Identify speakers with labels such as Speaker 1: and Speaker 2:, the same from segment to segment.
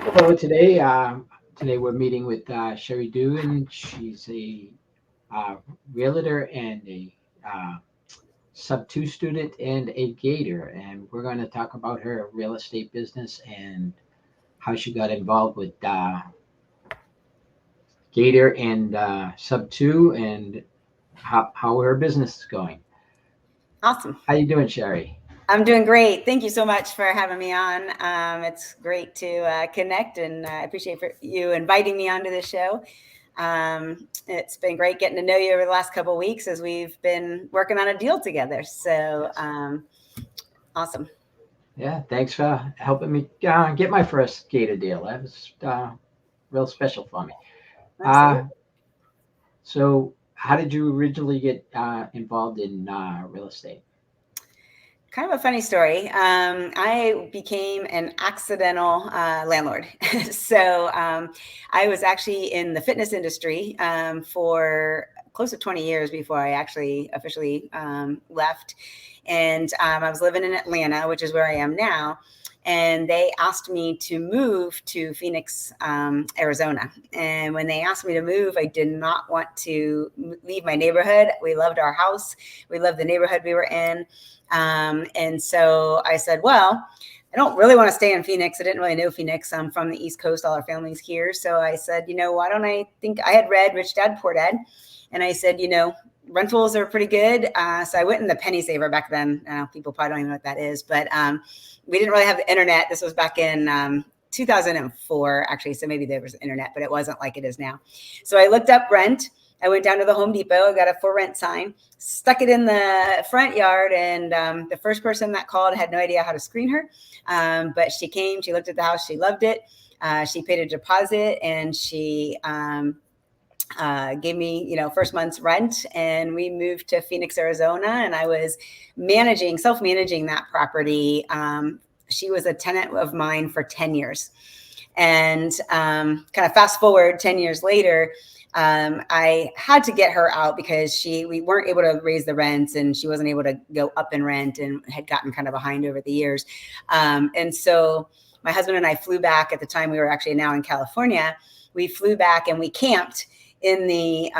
Speaker 1: Hello, today we're meeting with Sheri Duignan. She's a uh, realtor and a SubTo student and a Gator, and we're going to talk about her real estate business and how she got involved with Gator and SubTo and how her business is going.
Speaker 2: Awesome.
Speaker 1: How you doing, Sheri?
Speaker 2: I'm doing great. Thank you so much for having me on. It's great to connect, and I appreciate you inviting me onto the show. It's been great getting to know you over the last couple of weeks as we've been working on a deal together. So
Speaker 1: Yes.
Speaker 2: awesome.
Speaker 1: Yeah, thanks for helping me get my first Gator deal. That was real special for me. Uh,
Speaker 2: Absolutely.
Speaker 1: So, how did you originally get involved in real estate?
Speaker 2: Kind of a funny story. I became an accidental landlord. So I was actually in the fitness industry for close to 20 years before I actually officially left. And I was living in Atlanta, which is where I am now. And they asked me to move to Phoenix, Arizona. And when they asked me to move, I did not want to leave my neighborhood. We loved our house, we loved the neighborhood we were in. And so I said, well, I don't really want to stay in Phoenix. I didn't really know Phoenix. I'm from the East Coast. All our family's here. So I said, why don't I think I had read Rich Dad Poor Dad. And I said, rentals are pretty good. So I went in the penny saver back then. People probably don't even know what that is, but we didn't really have the internet. This was back in 2004, actually. So maybe there was internet, but it wasn't like it is now. So I looked up rent. I went down to the Home Depot. I got a for rent sign, stuck it in the front yard, and the first person that called had no idea how to screen her. But she came, she looked at the house, she loved it. She paid a deposit, and she gave me, first month's rent, and we moved to Phoenix, Arizona, and I was self-managing that property. She was a tenant of mine for 10 years. And kind of fast forward 10 years later, I had to get her out because we weren't able to raise the rents, and she wasn't able to go up in rent and had gotten kind of behind over the years. And so my husband and I flew back. At the time, we were actually now in California. We flew back and we camped in the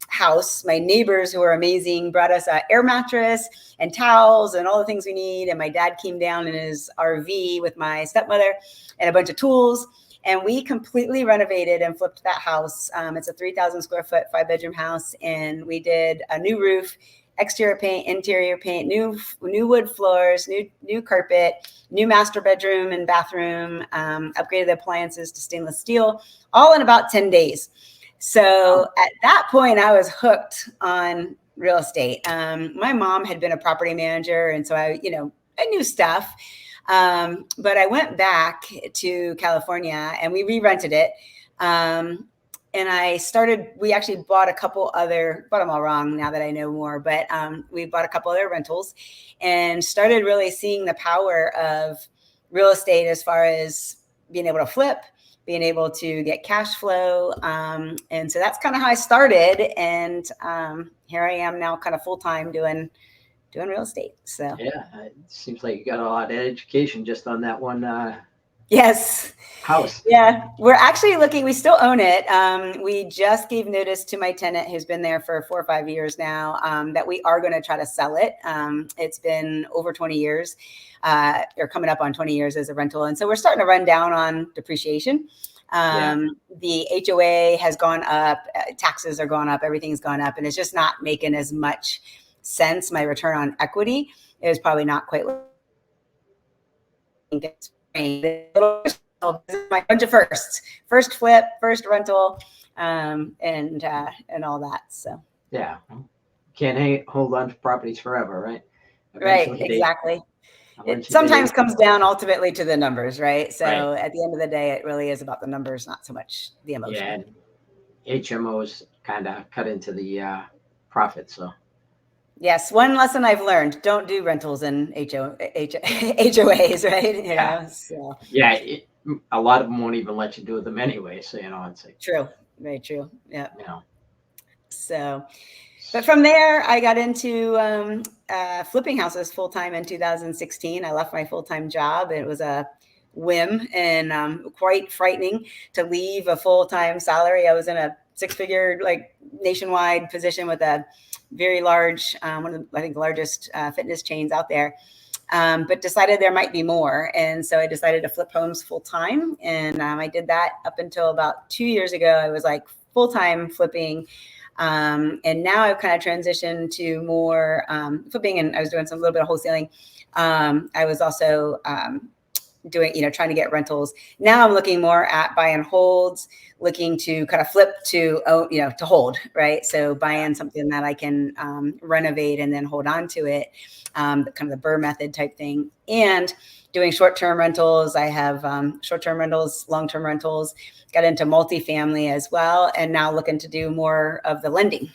Speaker 2: house. My neighbors, who were amazing, brought us an air mattress and towels and all the things we need. And my dad came down in his RV with my stepmother and a bunch of tools. And we completely renovated and flipped that house. It's a 3,000 square foot, 5-bedroom house. And we did a new roof, exterior paint, interior paint, new wood floors, new carpet, new master bedroom and bathroom, upgraded the appliances to stainless steel, all in about 10 days. So at that point, I was hooked on real estate. My mom had been a property manager, and so I knew stuff. But I went back to California and we re-rented it. And we actually bought them all wrong now that I know more, but we bought a couple other rentals and started really seeing the power of real estate as far as being able to flip, being able to get cash flow. And so that's kind of how I started. And here I am now kind of full-time doing real estate. So
Speaker 1: Yeah, it seems like you got a lot of education just on that one
Speaker 2: yes.
Speaker 1: house.
Speaker 2: Yeah, we're actually looking. We still own it. We just gave notice to my tenant, who's been there for 4 or 5 years now, that we are going to try to sell it. It's been over 20 years, or coming up on 20 years as a rental, and so we're starting to run down on depreciation.
Speaker 1: Yeah,
Speaker 2: The HOA has gone up, taxes are going up, everything's gone up, and it's just not making as much sense. My return on equity is probably not quite what I think it's my bunch of first flip, first rental, and all that. So
Speaker 1: yeah. Can't hold on to properties forever, right?
Speaker 2: right,
Speaker 1: Eventually,
Speaker 2: exactly. It
Speaker 1: they
Speaker 2: sometimes comes down ultimately to the numbers, right?
Speaker 1: right.
Speaker 2: So at the end of the day, it really is about the numbers, not so much the
Speaker 1: Yeah,
Speaker 2: emotion.
Speaker 1: and HMOs kind of cut into the profit. So
Speaker 2: Yes, one lesson I've learned: don't do rentals in HOAs, right?
Speaker 1: yeah,
Speaker 2: So
Speaker 1: yeah. A lot of them won't even let you do them anyway. So it's like
Speaker 2: true, very true. Yeah.
Speaker 1: you know,
Speaker 2: So, but from there, I got into flipping houses full time in 2016. I left my full time job. It was a whim and quite frightening to leave a full-time salary. I was in a six-figure, like, nationwide position with a very large, one of the, I think, the largest fitness chains out there. But decided there might be more. And so I decided to flip homes full time. And I did that up until about 2 years ago. I was like full time flipping. And now I've kind of transitioned to more flipping, and I was doing some little bit of wholesaling. I was also doing, trying to get rentals. Now I'm looking more at buy and holds, looking to kind of flip to, to hold, right? So buy in something that I can renovate and then hold on to it, kind of the Burr method type thing. And doing short-term rentals. I have short-term rentals, long-term rentals, got into multifamily as well, and now looking to do more of the lending.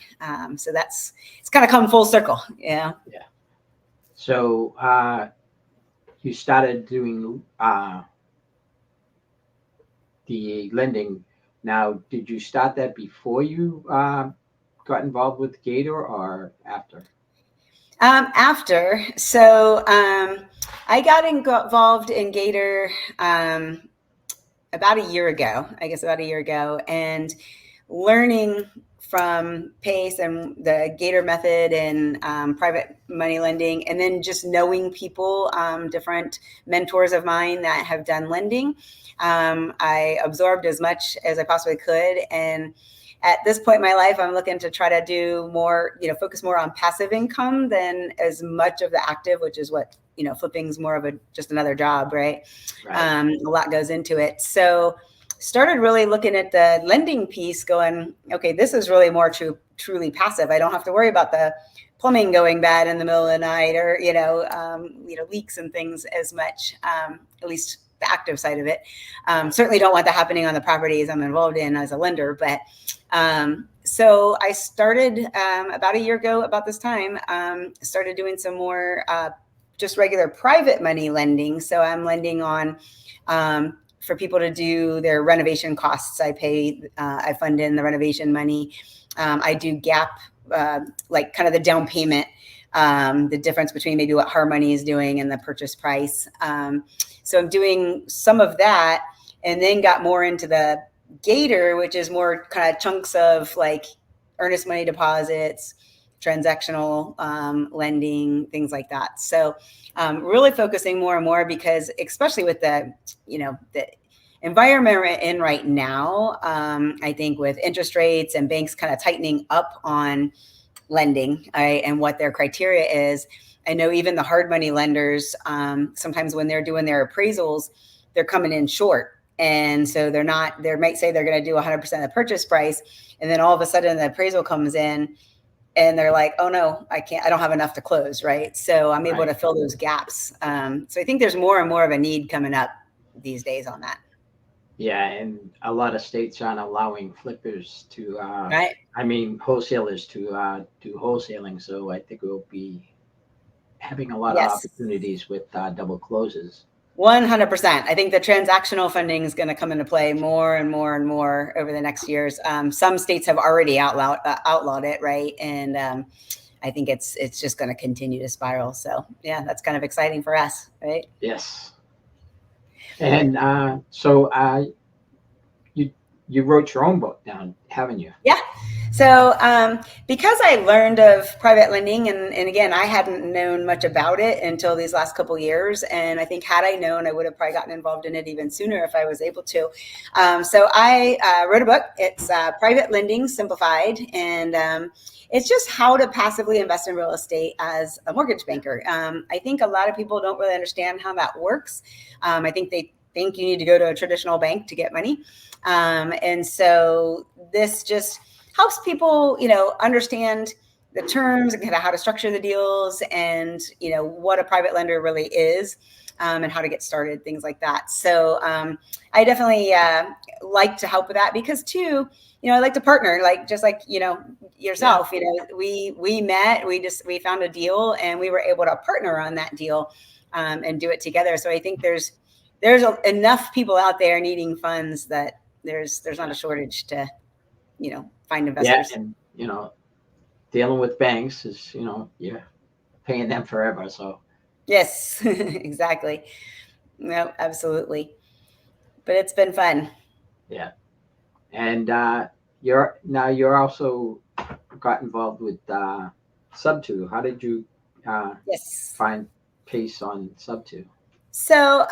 Speaker 2: So it's kind of come full circle. Yeah.
Speaker 1: Yeah. So you started doing the lending. Now, did you start that before you got involved with Gator or after?
Speaker 2: After. So I got involved in Gator about a year ago, and learning from PACE and the Gator method and private money lending, and then just knowing people, different mentors of mine that have done lending. I absorbed as much as I possibly could. And at this point in my life, I'm looking to try to do more, focus more on passive income than as much of the active, which is what, flipping's more of just another job, right?
Speaker 1: Right.
Speaker 2: A lot goes into it. So started really looking at the lending piece going, okay, this is really more truly passive. I don't have to worry about the plumbing going bad in the middle of the night or, leaks and things as much, at least the active side of it. Certainly don't want that happening on the properties I'm involved in as a lender. But so I started about a year ago, about this time, started doing some more just regular private money lending. So I'm lending on for people to do their renovation costs. I fund in the renovation money. I do gap, like kind of the down payment, the difference between maybe what Harmony is doing and the purchase price. So I'm doing some of that, and then got more into the Gator, which is more kind of chunks of like earnest money deposits, transactional lending, things like that. So really focusing more and more, because especially with the environment we're in right now, I think with interest rates and banks kind of tightening up on lending, and what their criteria is. I know even the hard money lenders, sometimes when they're doing their appraisals, they're coming in short. And so they might say they're going to do 100% of the purchase price. And then all of a sudden the appraisal comes in and they're like, oh no, I don't have enough to close. Right. So I'm able to fill those gaps. So I think there's more and more of a need coming up these days on that.
Speaker 1: Yeah, and a lot of states aren't allowing flippers to,
Speaker 2: Right.
Speaker 1: wholesalers to do wholesaling. So I think we'll be having a lot of
Speaker 2: Yes.
Speaker 1: opportunities with double closes.
Speaker 2: 100%. I think the transactional funding is going to come into play more and more and more over the next years. Some states have already outlawed it, right? And I think it's just going to continue to spiral. So yeah, that's kind of exciting for us, right?
Speaker 1: Yes. And so you wrote your own book down, haven't you?
Speaker 2: Yeah. So because I learned of private lending, and again, I hadn't known much about it until these last couple of years. And I think had I known, I would have probably gotten involved in it even sooner if I was able to. So I wrote a book. It's Private Lending Simplified. And it's just how to passively invest in real estate as a mortgage banker. I think a lot of people don't really understand how that works. I think they think you need to go to a traditional bank to get money. And so this just helps people, understand the terms and kind of how to structure the deals, and, what a private lender really is, and how to get started, things like that. So I definitely like to help with that, because too, I like to partner, just like, yourself, we met, we found a deal, and we were able to partner on that deal and do it together. So I think there's enough people out there needing funds that there's not a shortage to, find investors.
Speaker 1: Yeah, and dealing with banks is you're paying them forever. So
Speaker 2: yes, exactly. No, absolutely. But it's been fun.
Speaker 1: Yeah. And you're also got involved with SubTo. How did you uh,
Speaker 2: Yes.
Speaker 1: find pace on SubTo?
Speaker 2: So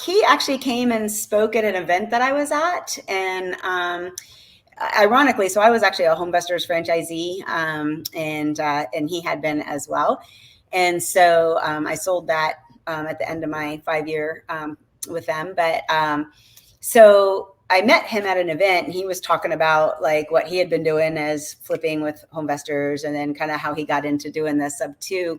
Speaker 2: he actually came and spoke at an event that I was at, and ironically, so I was actually a Homebusters franchisee, and he had been as well, and so I sold that at the end of my 5 year with them. But so I met him at an event, and he was talking about like what he had been doing as flipping with Homebusters, and then kind of how he got into doing the SubTo,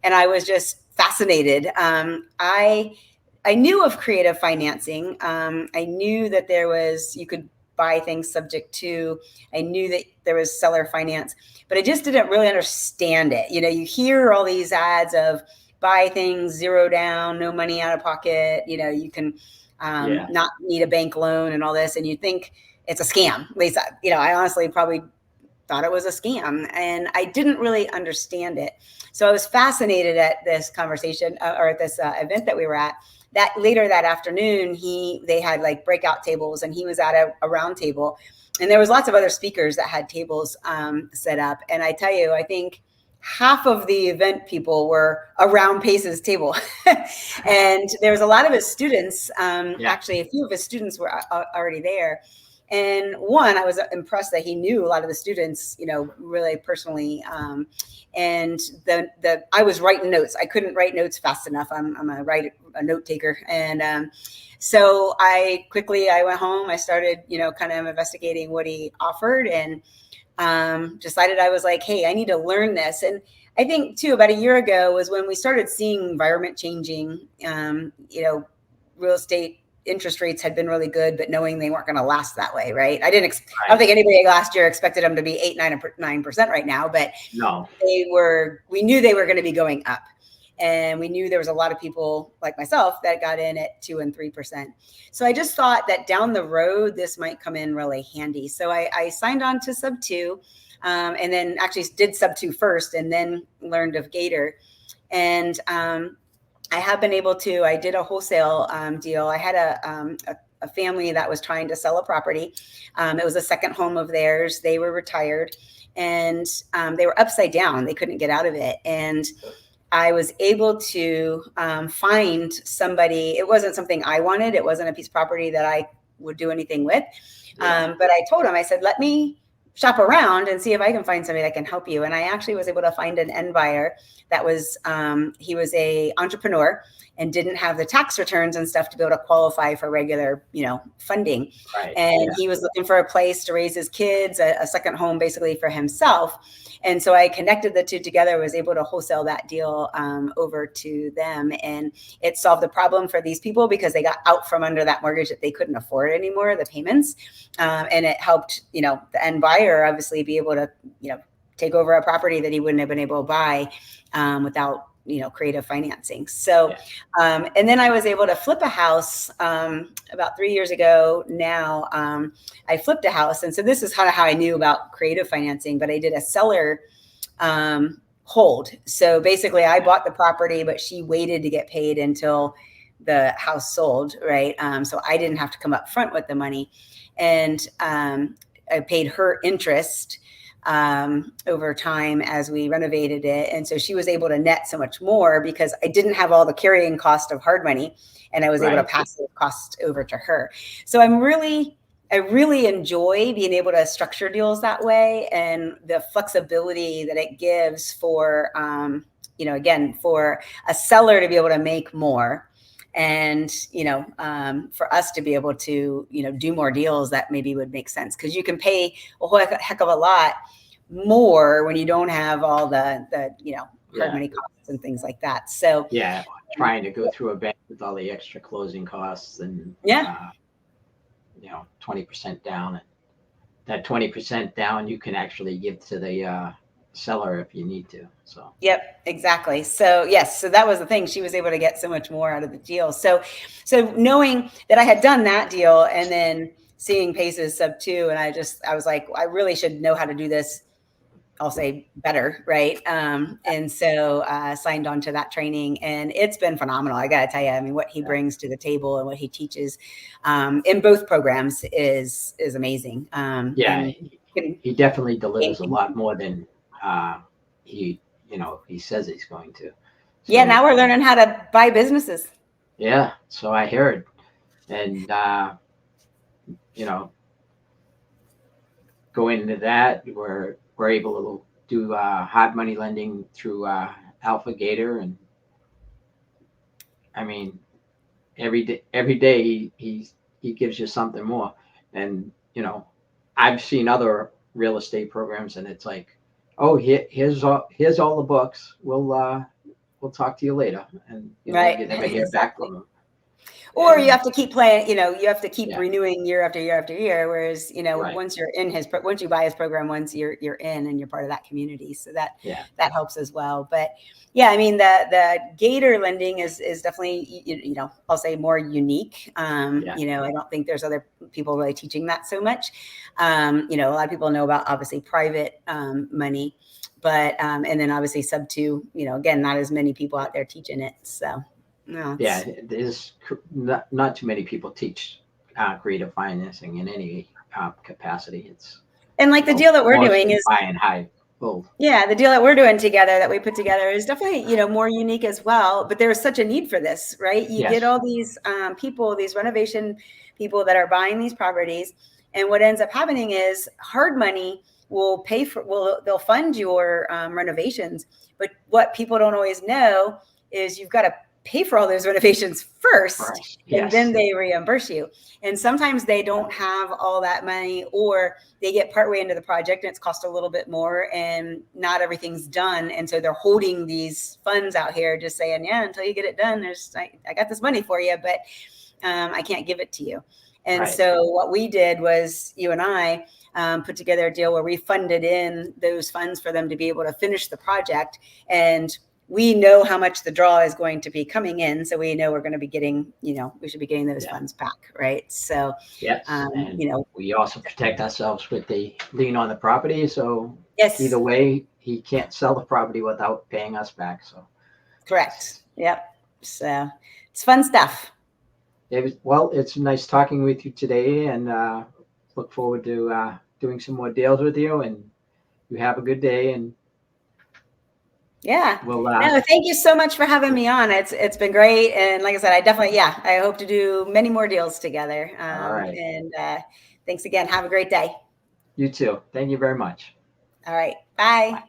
Speaker 2: and I was just fascinated. I knew of creative financing. I knew that there was, you could buy things subject to. I knew that there was seller finance, but I just didn't really understand it. You know, you hear all these ads of buy things zero down, no money out of pocket. You know, you can
Speaker 1: Yeah.
Speaker 2: not need a bank loan and all this, and you think it's a scam. At least, you know, I honestly probably thought it was a scam, and I didn't really understand it. So I was fascinated at this conversation or at this event that we were at. That later that afternoon, they had like breakout tables, and he was at a round table, and there was lots of other speakers that had tables set up. And I tell you, I think half of the event people were around Pace's table, and there was a lot of his students.
Speaker 1: Yeah.
Speaker 2: Actually, a few of his students were already there. And one, I was impressed that he knew a lot of the students, you know, really personally. And I was writing notes. I couldn't write notes fast enough. I'm a note taker. And so I went home. I started, you know, kind of investigating what he offered, and decided, I was like, hey, I need to learn this. And I think too, about a year ago was when we started seeing environment changing. You know, real estate interest rates had been really good, but knowing they weren't going to last that way, right? I don't think anybody last year expected them to be 8, 9% right now, but
Speaker 1: No.
Speaker 2: we knew they were going to be going up. And we knew there was a lot of people like myself that got in at 2 and 3%. So I just thought that down the road, this might come in really handy. So I signed on to SubTo, and then actually did SubTo first, and then learned of Gator. And I have been able to, I did a wholesale deal. I had a family that was trying to sell a property. It was a second home of theirs. They were retired, and they were upside down. They couldn't get out of it. And I was able to find somebody. It wasn't something I wanted. It wasn't a piece of property that I would do anything with.
Speaker 1: Yeah.
Speaker 2: But I told him, I said, let me shop around and see if I can find somebody that can help you. And I actually was able to find an end buyer that was, he was a entrepreneur and didn't have the tax returns and stuff to be able to qualify for regular, you know, funding.
Speaker 1: Right.
Speaker 2: And
Speaker 1: Yeah.
Speaker 2: he was looking for a place to raise his kids, a second home basically for himself. And so I connected the two together, was able to wholesale that deal over to them. And it solved the problem for these people because they got out from under that mortgage that they couldn't afford anymore, the payments. And it helped, you know, the end buyer obviously be able to, you know, take over a property that he wouldn't have been able to buy without, you know, creative financing. So, and then I was able to flip a house about 3 years ago now. I flipped a house. And so this is kind of how I knew about creative financing, but I did a seller hold. So basically I bought the property, but she waited to get paid until the house sold, right? So I didn't have to come up front with the money. And I paid her interest over time as we renovated it. And so she was able to net so much more because I didn't have all the carrying cost of hard money, and I was able to pass the cost over to her. So I really enjoy being able to structure deals that way, and the flexibility that it gives for, you know, again, for a seller to be able to make more. And, you know, for us to be able to, you know, do more deals that maybe would make sense, because you can pay a whole heck of a lot more when you don't have all the you know, hard money costs and things like that. So
Speaker 1: yeah, trying to go through a bank with all the extra closing costs and you know, 20% down. And that 20% down you can actually give to the seller if you need to. So
Speaker 2: yep, exactly. So yes, so that was the thing. She was able to get so much more out of the deal. So knowing that I had done that deal and then seeing Pace's SubTo, and I was like, I really should know how to do this I'll say better, right? And so signed on to that training, and it's been phenomenal. I got to tell you, I mean, what he brings to the table and what he teaches in both programs is amazing.
Speaker 1: Yeah,
Speaker 2: And
Speaker 1: he definitely delivers a lot more than he he says he's going to.
Speaker 2: yeah,
Speaker 1: So
Speaker 2: now we're learning how to buy businesses.
Speaker 1: yeah, so I heard, and you know, going into that, we're able to do hard money lending through Alpha Gator, and I mean every day he gives you something more, and I've seen other real estate programs, and it's like, oh, here's all the books. We'll talk to you later, and
Speaker 2: Right.
Speaker 1: you never hear back
Speaker 2: Exactly.
Speaker 1: from them.
Speaker 2: Or you
Speaker 1: And
Speaker 2: have to keep playing, you have to keep
Speaker 1: yeah,
Speaker 2: renewing year after year after year. Whereas,
Speaker 1: right,
Speaker 2: once you're in once you buy his program, once you're in and you're part of that community. So
Speaker 1: yeah,
Speaker 2: that helps as well. But yeah, I mean, the Gator lending is definitely, I'll say more unique.
Speaker 1: yeah,
Speaker 2: I don't think there's other people really teaching that so much. A lot of people know about obviously private money, but, and then obviously SubTo, again, not as many people out there teaching it. So. No,
Speaker 1: yeah. There's not too many people teach creative financing in any capacity. It's
Speaker 2: and like the deal that we're doing
Speaker 1: mostly
Speaker 2: is,
Speaker 1: buying high gold.
Speaker 2: yeah, the deal that we're doing together that we put together is definitely, more unique as well. But there's such a need for this, right? You get
Speaker 1: Yes,
Speaker 2: all these people, these renovation people that are buying these properties. And what ends up happening is hard money will they'll fund your renovations. But what people don't always know is you've got to pay for all those renovations first,
Speaker 1: first,
Speaker 2: and then
Speaker 1: yes,
Speaker 2: they reimburse you. And sometimes they don't have all that money, or they get partway into the project and it's cost a little bit more and not everything's done. And so they're holding these funds out here just saying, yeah, until you get it done, I got this money for you, but I can't give it to you. And
Speaker 1: right,
Speaker 2: so what we did was, you and I put together a deal where we funded in those funds for them to be able to finish the project. And we know how much the draw is going to be coming in. So we know we're going to be getting, we should be getting those
Speaker 1: yeah,
Speaker 2: funds back. Right. So,
Speaker 1: yes, and
Speaker 2: you know,
Speaker 1: we also protect ourselves with the lien on the property. So
Speaker 2: yes,
Speaker 1: either way, he can't sell the property without paying us back. So
Speaker 2: correct. Yep. So it's fun stuff.
Speaker 1: it's nice talking with you today, and look forward to doing some more deals with you. And you have a good day, and
Speaker 2: Yeah.
Speaker 1: we'll.
Speaker 2: No, thank you so much for having me on. It's been great. And like I said, I hope to do many more deals together.
Speaker 1: All right.
Speaker 2: And thanks again. Have a great day.
Speaker 1: You too. Thank you very much.
Speaker 2: All right. Bye.
Speaker 1: Bye.